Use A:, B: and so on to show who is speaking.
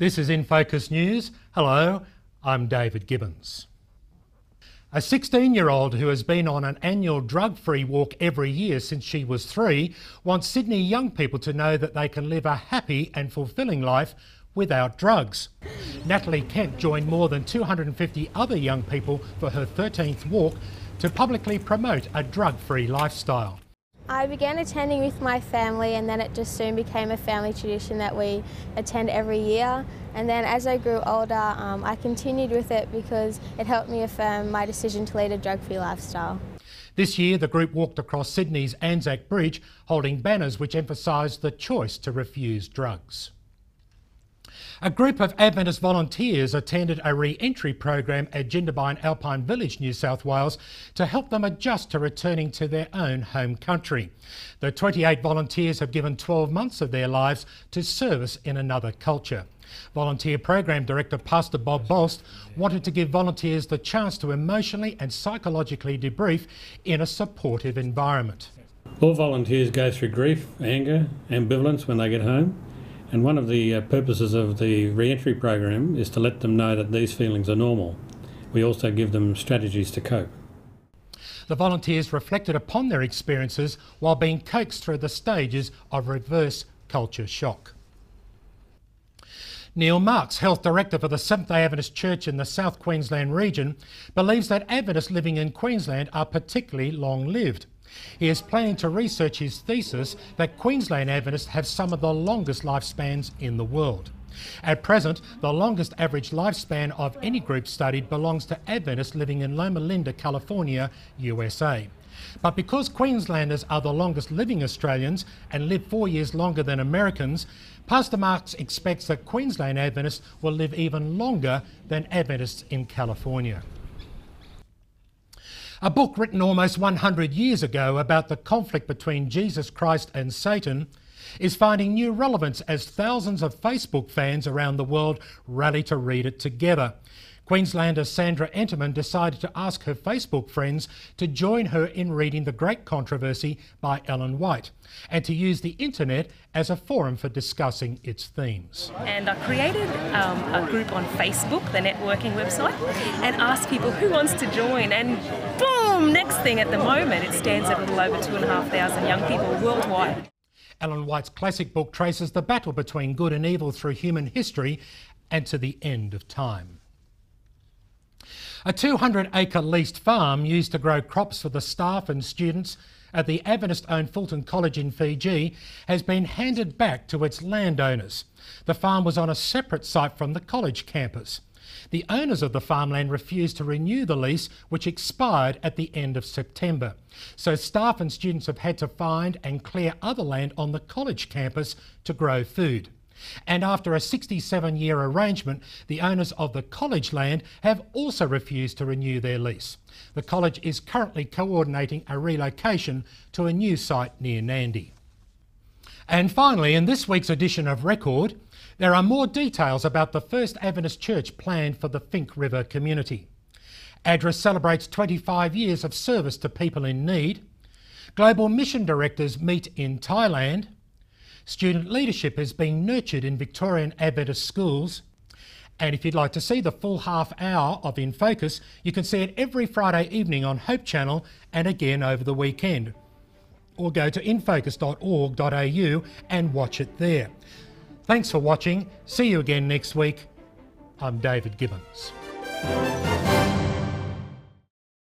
A: This is InFocus News. Hello, I'm David Gibbons. A 16-year-old who has been on an annual drug-free walk every year since she was 3 wants Sydney young people to know that they can live a happy and fulfilling life without drugs. Natalie Kent joined more than 250 other young people for her 13th walk to publicly promote a drug-free lifestyle.
B: I began attending with my family, and then it just soon became a family tradition that we attend every year. And then as I grew older, I continued with it because it helped me affirm my decision to lead a drug-free lifestyle.
A: This year, the group walked across Sydney's Anzac Bridge holding banners which emphasised the choice to refuse drugs. A group of Adventist volunteers attended a Reentry Program at Jindabyne Alpine Village, New South Wales, to help them adjust to returning to their own home country. The 28 volunteers have given 12 months of their lives to service in another culture. Volunteer Program Director Pastor Bob Bolst wanted to give volunteers the chance to emotionally and psychologically debrief in a supportive environment.
C: All volunteers go through grief, anger, ambivalence when they get home. And one of the purposes of the Reentry Program is to let them know that these feelings are normal. We also give them strategies to cope.
A: The volunteers reflected upon their experiences while being coaxed through the stages of reverse culture shock. Neil Marks, Health Director for the Seventh-day Adventist Church in the South Queensland region, believes that Adventists living in Queensland are particularly long-lived. He is planning to research his thesis that Queensland Adventists have some of the longest lifespans in the world. At present, the longest average lifespan of any group studied belongs to Adventists living in Loma Linda, California, USA. But because Queenslanders are the longest living Australians and live 4 years longer than Americans, Pastor Marks expects that Queensland Adventists will live even longer than Adventists in California. A book written almost 100 years ago about the conflict between Jesus Christ and Satan is finding new relevance as thousands of Facebook fans around the world rally to read it together. Queenslander Sandra Enterman decided to ask her Facebook friends to join her in reading The Great Controversy by Ellen White and to use the internet as a forum for discussing its themes.
D: And I created a group on Facebook, the networking website, and asked people who wants to join, and boom, next thing at the moment it stands at a little over 2,500 young people worldwide.
A: Ellen White's classic book traces the battle between good and evil through human history and to the end of time. A 200-acre leased farm used to grow crops for the staff and students at the Adventist-owned Fulton College in Fiji has been handed back to its landowners. The farm was on a separate site from the college campus. The owners of the farmland refused to renew the lease, which expired at the end of September. So staff and students have had to find and clear other land on the college campus to grow food. And after a 67-year arrangement, the owners of the college land have also refused to renew their lease. The college is currently coordinating a relocation to a new site near Nandi. And finally, in this week's edition of Record, there are more details about the first Adventist church planned for the Finke River community. Address celebrates 25 years of service to people in need. Global mission directors meet in Thailand. Student leadership is being nurtured in Victorian Adventist schools. And if you'd like to see the full half hour of InFocus, you can see it every Friday evening on Hope Channel and again over the weekend. Or go to infocus.org.au and watch it there. Thanks for watching. See you again next week. I'm David Gibbons.